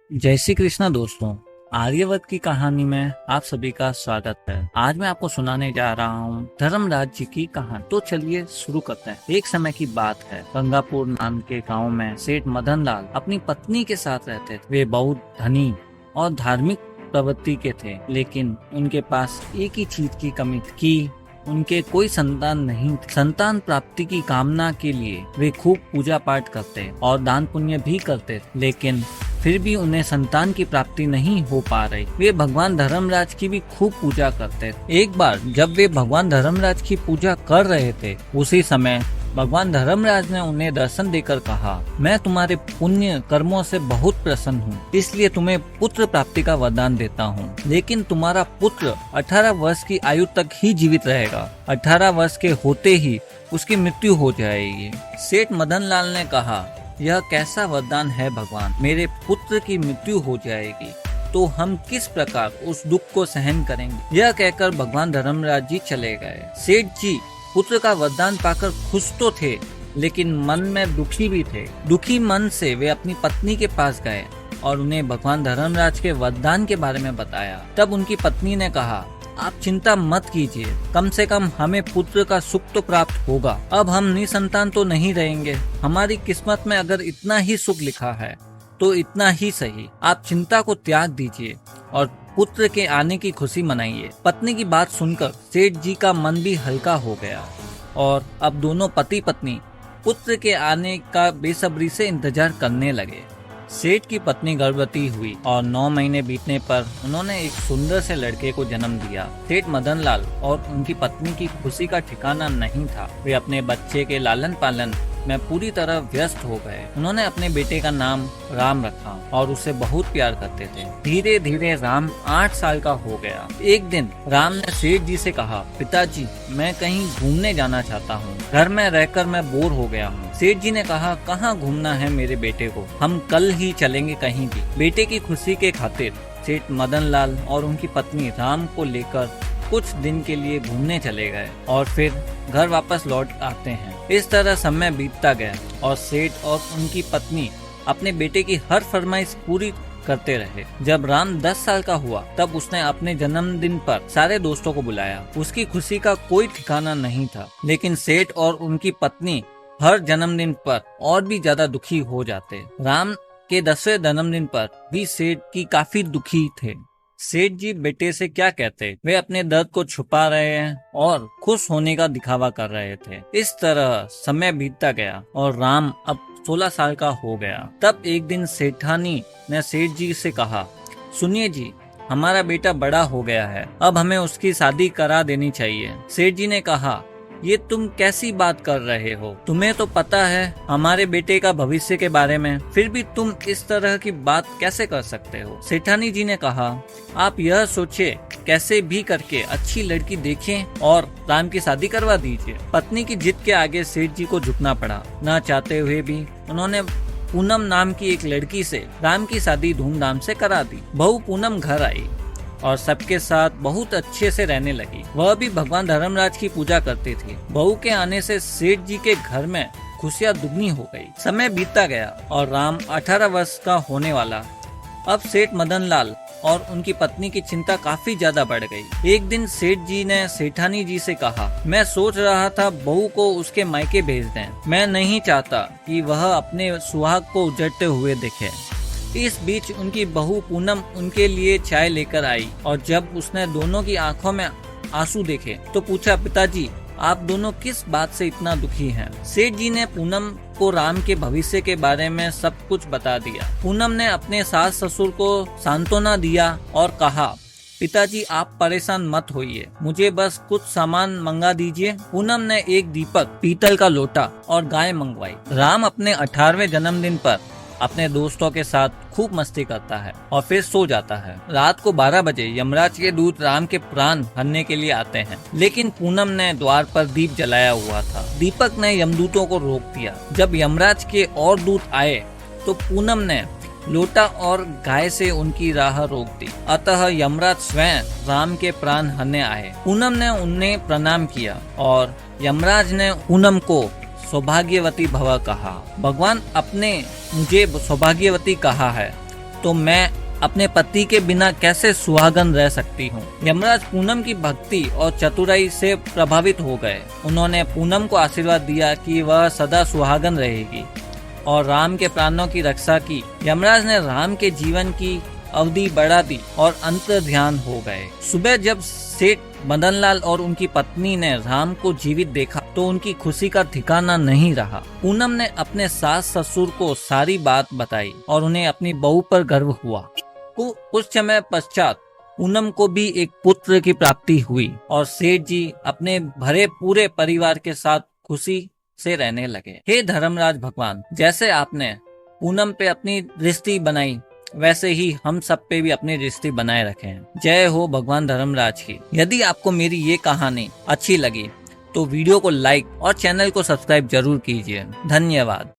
जय श्री कृष्णा दोस्तों। आर्यवत की कहानी में आप सभी का स्वागत है। आज मैं आपको सुनाने जा रहा हूँ धर्मराज जी की कहानी। तो चलिए शुरू करते हैं। एक समय की बात है, गंगापुर नाम के गांव में सेठ मदन लाल अपनी पत्नी के साथ रहते थे। वे बहुत धनी और धार्मिक प्रवृत्ति के थे, लेकिन उनके पास एक ही चीज की कमी थी कि उनके कोई संतान नहीं थे। संतान प्राप्ति की कामना के लिए वे खूब पूजा पाठ करते और दान पुण्य भी करते, लेकिन फिर भी उन्हें संतान की प्राप्ति नहीं हो पा रही। वे भगवान धर्मराज की भी खूब पूजा करते। एक बार जब वे भगवान धर्मराज की पूजा कर रहे थे, उसी समय भगवान धर्मराज ने उन्हें दर्शन देकर कहा, मैं तुम्हारे पुण्य कर्मों से बहुत प्रसन्न हूँ, इसलिए तुम्हें पुत्र प्राप्ति का वरदान देता हूँ। लेकिन तुम्हारा पुत्र 18 वर्ष की आयु तक ही जीवित रहेगा। 18 वर्ष के होते ही उसकी मृत्यु हो जाएगी। सेठ मदन लाल ने कहा, यह कैसा वरदान है भगवान, मेरे पुत्र की मृत्यु हो जाएगी तो हम किस प्रकार उस दुख को सहन करेंगे। यह कहकर भगवान धर्मराज जी चले गए। सेठ जी पुत्र का वरदान पाकर खुश तो थे, लेकिन मन में दुखी भी थे। दुखी मन से वे अपनी पत्नी के पास गए और उन्हें भगवान धर्मराज के वरदान के बारे में बताया। तब उनकी पत्नी ने कहा, आप चिंता मत कीजिए, कम से कम हमें पुत्र का सुख तो प्राप्त होगा। अब हम निसंतान तो नहीं रहेंगे। हमारी किस्मत में अगर इतना ही सुख लिखा है तो इतना ही सही। आप चिंता को त्याग दीजिए और पुत्र के आने की खुशी मनाइए। पत्नी की बात सुनकर सेठ जी का मन भी हल्का हो गया और अब दोनों पति पत्नी पुत्र के आने का बेसब्री से इंतजार करने लगे। सेठ की पत्नी गर्भवती हुई और 9 महीने बीतने पर उन्होंने एक सुंदर से लड़के को जन्म दिया। सेठ मदन लाल और उनकी पत्नी की खुशी का ठिकाना नहीं था। वे अपने बच्चे के लालन पालन में पूरी तरह व्यस्त हो गए। उन्होंने अपने बेटे का नाम राम रखा और उसे बहुत प्यार करते थे। धीरे धीरे राम 8 साल का हो गया। एक दिन राम ने सेठ जी से कहा, पिताजी मैं कहीं घूमने जाना चाहता हूँ, घर में रहकर मैं बोर हो गया हूँ। सेठ जी ने कहा, कहाँ घूमना है मेरे बेटे को, हम कल ही चलेंगे कहीं भी। बेटे की खुशी के खातिर सेठ मदन लाल और उनकी पत्नी राम को लेकर कुछ दिन के लिए घूमने चले गए और फिर घर वापस लौट आते हैं। इस तरह समय बीतता गया और सेठ और उनकी पत्नी अपने बेटे की हर फरमाइश पूरी करते रहे। जब राम 10 साल का हुआ तब उसने अपने जन्मदिन पर सारे दोस्तों को बुलाया। उसकी खुशी का कोई ठिकाना नहीं था, लेकिन सेठ और उनकी पत्नी हर जन्मदिन पर और भी ज्यादा दुखी हो जाते। राम के 10वें जन्मदिन पर भी सेठ की काफी दुखी थे। सेठ जी बेटे से क्या कहते, वे अपने दर्द को छुपा रहे हैं और खुश होने का दिखावा कर रहे थे। इस तरह समय बीतता गया और राम अब 16 साल का हो गया। तब एक दिन सेठानी ने सेठ जी से कहा, सुनिए जी, हमारा बेटा बड़ा हो गया है, अब हमें उसकी शादी करा देनी चाहिए। सेठ जी ने कहा, ये तुम कैसी बात कर रहे हो, तुम्हें तो पता है हमारे बेटे का भविष्य के बारे में, फिर भी तुम इस तरह की बात कैसे कर सकते हो। सेठानी जी ने कहा, आप यह सोचिए, कैसे भी करके अच्छी लड़की देखें और राम की शादी करवा दीजिए। पत्नी की जिद के आगे सेठ जी को झुकना पड़ा। न चाहते हुए भी उन्होंने पूनम नाम की एक लड़की से राम की शादी धूमधाम से करा दी। बहू पूनम घर आई और सबके साथ बहुत अच्छे से रहने लगी। वह भी भगवान धर्मराज की पूजा करती थी। बहू के आने से सेठ जी के घर में खुशियां दुगनी हो गई। समय बीतता गया और राम 18 वर्ष का होने वाला। अब सेठ मदन लाल और उनकी पत्नी की चिंता काफी ज्यादा बढ़ गई। एक दिन सेठ जी ने सेठानी जी से कहा, मैं सोच रहा था बहू को उसके मायके भेज दें। मैं नहीं चाहता कि वह अपने सुहाग को उजड़ते हुए देखे। इस बीच उनकी बहू पूनम उनके लिए चाय लेकर आई और जब उसने दोनों की आंखों में आंसू देखे तो पूछा, पिताजी आप दोनों किस बात से इतना दुखी हैं? सेठ जी ने पूनम को राम के भविष्य के बारे में सब कुछ बता दिया। पूनम ने अपने सास ससुर को सांत्वना दिया और कहा, पिताजी आप परेशान मत होइए, मुझे बस कुछ सामान मंगा दीजिए। पूनम ने एक दीपक, पीतल का लोटा और गाय मंगवाई। राम अपने 18वें जन्मदिन पर अपने दोस्तों के साथ खूब मस्ती करता है और फिर सो जाता है। रात को 12 बजे यमराज के दूत राम के प्राण हरने के लिए आते हैं, लेकिन पूनम ने द्वार पर दीप जलाया हुआ था। दीपक ने यमदूतों को रोक दिया। जब यमराज के और दूत आए तो पूनम ने लोटा और गाय से उनकी राह रोक दी। अतः यमराज स्वयं राम के प्राण हरने आए। पूनम ने उन्हें प्रणाम किया और यमराज ने पूनम को सौभाग्यवती भव कहा। भगवान अपने मुझे सौभाग्यवती कहा है तो मैं अपने पति के बिना कैसे सुहागन रह सकती हूँ। यमराज पूनम की भक्ति और चतुराई से प्रभावित हो गए। उन्होंने पूनम को आशीर्वाद दिया कि वह सदा सुहागन रहेगी और राम के प्राणों की रक्षा की। यमराज ने राम के जीवन की अवधि बढ़ा दी और अंतर ध्यान हो गए। सुबह जब सेठ मदनलाल और उनकी पत्नी ने राम को जीवित देखा तो उनकी खुशी का ठिकाना नहीं रहा। पूनम ने अपने सास ससुर को सारी बात बताई और उन्हें अपनी बहू पर गर्व हुआ। कुछ समय पश्चात पूनम को भी एक पुत्र की प्राप्ति हुई और सेठ जी अपने भरे पूरे परिवार के साथ खुशी से रहने लगे। हे धर्मराज भगवान, जैसे आपने पूनम पे अपनी दृष्टि बनाई वैसे ही हम सब पे भी अपनी दृष्टि बनाए रखें। जय हो भगवान धर्मराज की। यदि आपको मेरी ये कहानी अच्छी लगी तो वीडियो को लाइक और चैनल को सब्सक्राइब जरूर कीजिए। धन्यवाद।